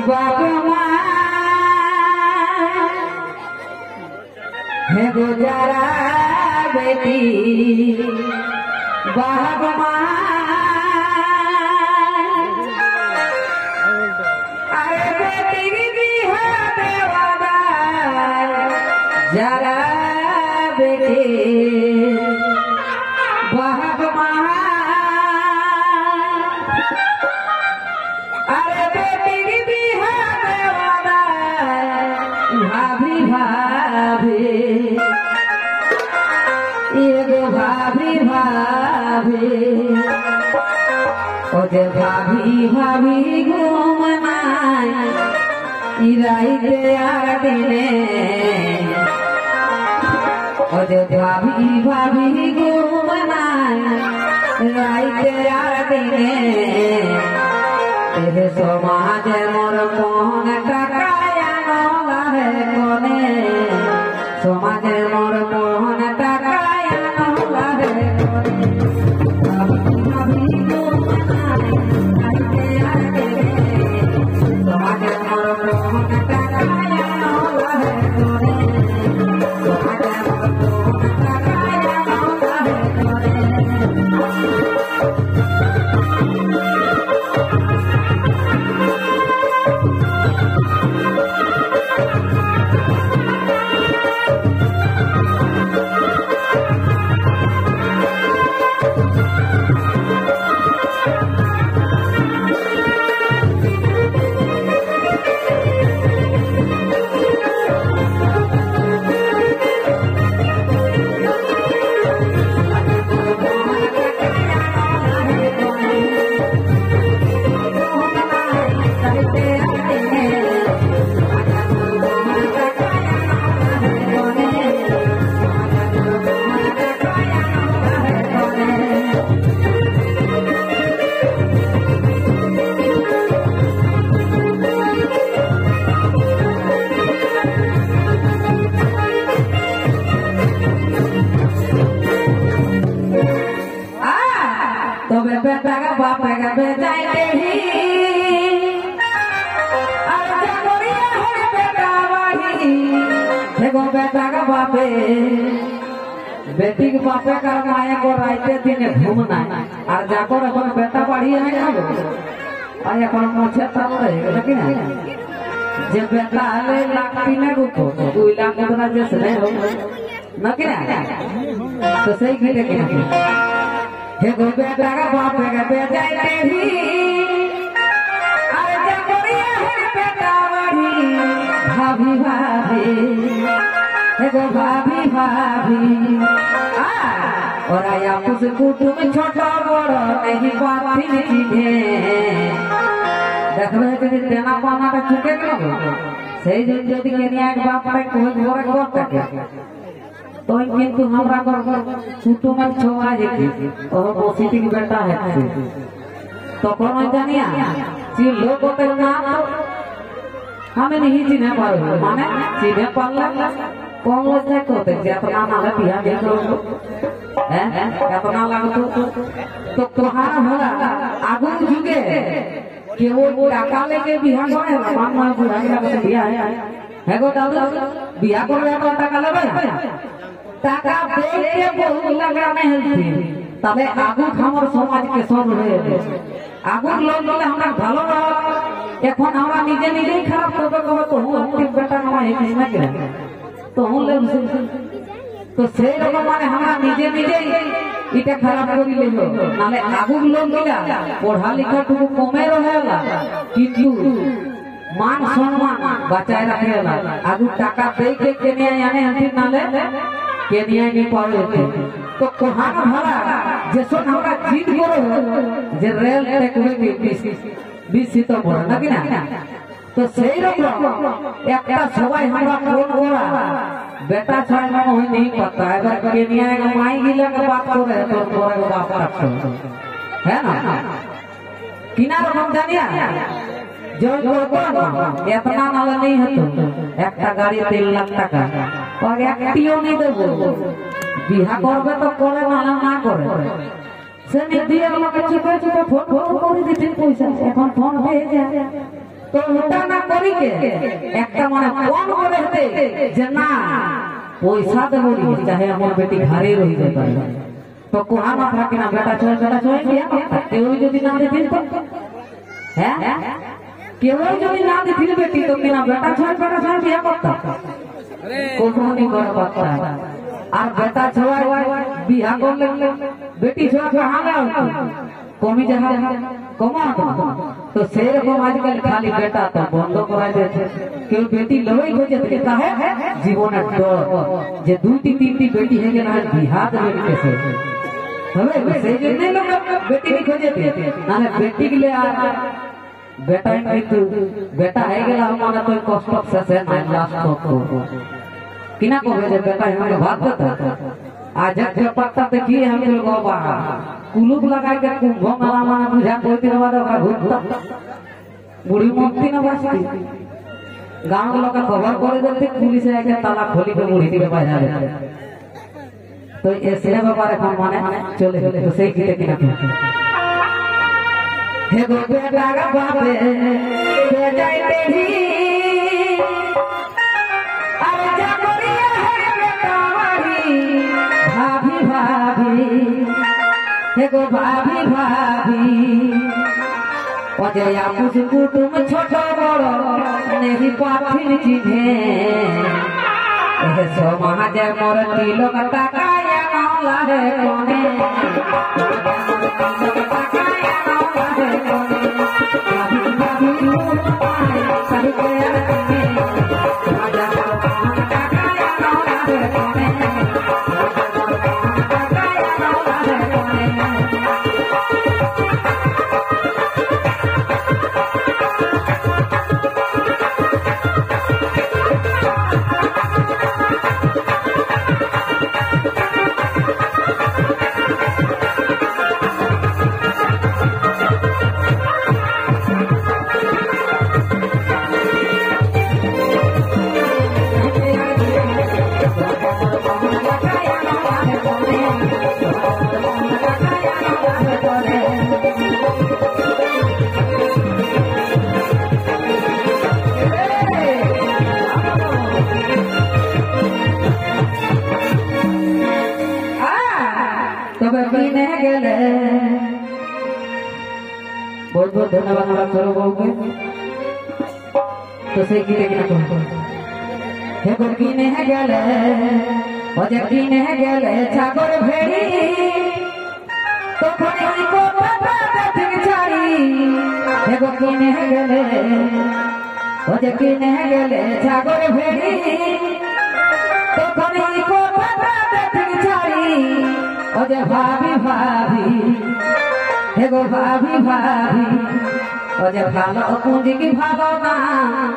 बाबा है गुजारा बेटी बाबा अरे बेटी भी है देवादा जरा बेटी बाबा अरे बेटी भी है देवादा भाभी भाभी एगो भाभी भाभी ओजे भाभी भाभी घूमना इराइते आदिने ओजे भाभी भाभी घूमना इराइते आदिने तेरे समाज मोर कौन टकाया नौला है कोने समाज मोर कौन टकाया नौला है कोने भाभी को आते आते समाज मोर कौन टकाया नौला है कोने समाज मोर कौन टकाया नौला है कोने बेटा का बाप का बेचाए ही बेटा वही देखो बेटा का बापे बेटी के बापे का माया को राइते दिन घूमना और जाकर अपन बेटा बढ़ी है और अपन मोछे चल रहे लेकिन जे बेटा ले लाख तीन को 2 लाख उतना जैसे हो न क्या तो सही खेले के हे गो बेटा का बाप का बेचाए ही अरे जबरिया है बेटा वही भाभी भाभी हे गो भाभी भाभी और आया कुछ कुटुम छोटा बड़ा नहीं बात ही चीजे देखबे कि तेना पाना का चुके करो सही दिन जदी केनिया के बाप का कोई घोर करता तो किंतु हमरा कुटुम में छोड़ा जेती और पॉजिटिव बेटा है तो कौन जानिया जी लोग के नाम हमें नहीं चिन्ह पावे माने चिन्ह पाला कौन होते कोते जे अपना नाम बिया देखो हैं अपना लागतो तो तोहार होला आगु जुगे कि वो टाका लेके बिया करे मान मान बुढ़ाई लगे बिया है गो दादू बिया करे तो टाका लेबे टाका देख के बहुत लगा नहीं तबे आगु हमर समाज के सब रहे आगु लोग बोले हमरा ভালো না এখন আমরা নিজে নিজেই খারাপ করব কবে তো हम बेटा नय है ना के तो हम ले तो সেই রকম মানে আমরা নিজে নিজেই এটা খারাপ করি लेलो নালে আগু লোক মিলা পড়া লেখা টুকু কমে रहेला কিন্তু मान सम्मान बचाए रखेला आगु टाका दे के केने आने हथि नाले केनिया नहीं पावे तो कोहान भला जेसो हमरा जीत करो जे रेल टेकवे की 20 सितंबर ना कि ना तो सही रकम एकटा सबाई हमरा फोन करा बेटा छाय में होई नहीं पता है केनिया के माई गिला के बात करे तो तोरे के बाप रखो है ना किना रकम जानिया जो इतना नाला नहीं है तो एक गाड़ी 3 लाख टाका और एक नहीं देव বিহা করবে তো করে মানা না করে সেমি দিয়ে আমাকে চুপে চুপে ফোন করে দিতেন পয়সা, এখন ফোন হয়ে যায় তো ওটা না করি কে একটা মানে ফোন করে দে যে না পয়সা দেবো চাহে আমার বেটি ঘরে রয়ে যেতে পারে তো কোহা না থাকে না বেটা ছয় দিয়া কেউ যদি না দিতেন তো হ্যাঁ কেউ যদি না দিতেন বেটি তো কিনা বেটা ছয় বিয়া করতাম কোনদিন করে পারতাম আর বেটা ছয় বিয়া করলে বেটি ছয় কহালে কমি যাবে কমা তো সেরকম আজকাল খালি বেটা তো বন্ধ করা যাচ্ছে কেউ বেটি লই খোঁজে থেকে তাহে জীবনের ডর যে দুইটি তিনটি বেটি হয়ে গেল আর বিহার দেবে কেসে হবে সেই জন্য লোক বেটি খোঁজে নাহলে বেটি গেলে আর বেটা কিন্তু বেটা হয়ে গেল আমার তো কষ্ট শেষে নাই লাস্ট কিনা কবে যে বেটা हमें भाग देता आज के पत्ता देखिए हम लोग बाबा कुलूप लगा के कुंभ मेला माना बुझा कोई दिन बाद का घुटता बुढ़ी मुक्ति न बचती गांव के लोग खबर कर देते पुलिस आके ताला खोली के बुढ़ी के बाहर जाते तो ऐसे व्यापार हम माने चले तो सही किते किना हे गो बेटा का बापे के जाई तेरी अरे जागरिया है बेटा वाली भाभी भाभी हे गो भाभी भाभी अजया कुछ कुटुम छोट बड़ नहीं पाथिन चिन्हे सो महाजय मोर तिलक टाकाया नौला है कोने बहुत बहुत धन्यवाद हमारा छोरो बहू के तो सही किते किना कहतो हे गोरकीने है गेले अजकीने है गेले छागर भेड़ी तो खड़ी को पता देख छाड़ी हे गोरकीने है गेले अजकीने है गेले छागर भेड़ी तो खड़ी को पता देख छाड़ी अजे भाभी भाभी हे गो भाभी भाभी अजे भालो पूंजी की भगवान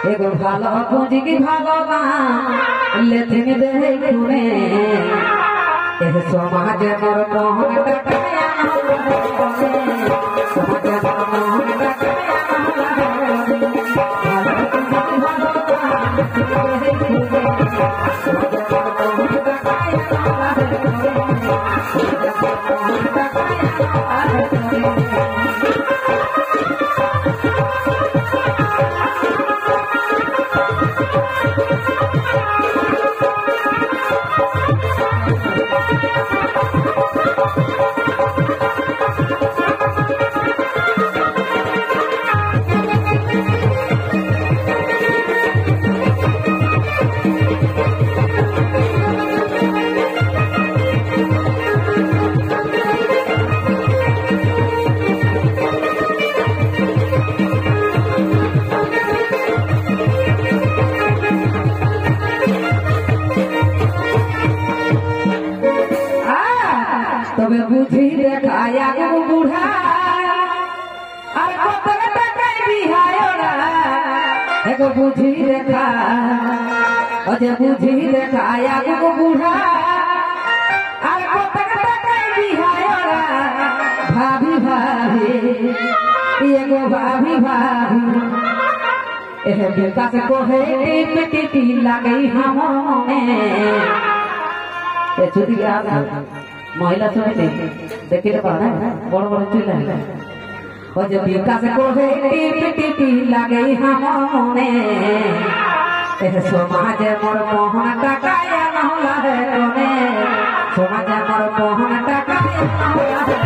हे गो भालो पूंजी की भगवान लेथिन दे तुने ए समाज मोर मोहन टकया समाज मोर मोहन टकया तबे बुद्धि देखाया बूढ़ा और कतक टकाई बिहायोरा एगो बुद्धि देखा अजे बुद्धि देखाया बूढ़ा और कतक टकाई बिहायोरा भाभी भाभी एगो भाभी भाभी एहे बेटा से कोहे टिपटी लागई हमने ए छुटी आ মহিলা সমিতি দেখতে পারে বড় বড় চুলা ও যে বিকাশ করে টিপি টিপি লাগে আমার মনে সমাজে মোর মোহন টাকায় নহলা রে কোনে সমাজে মোর মোহন টাকায় নহলা রে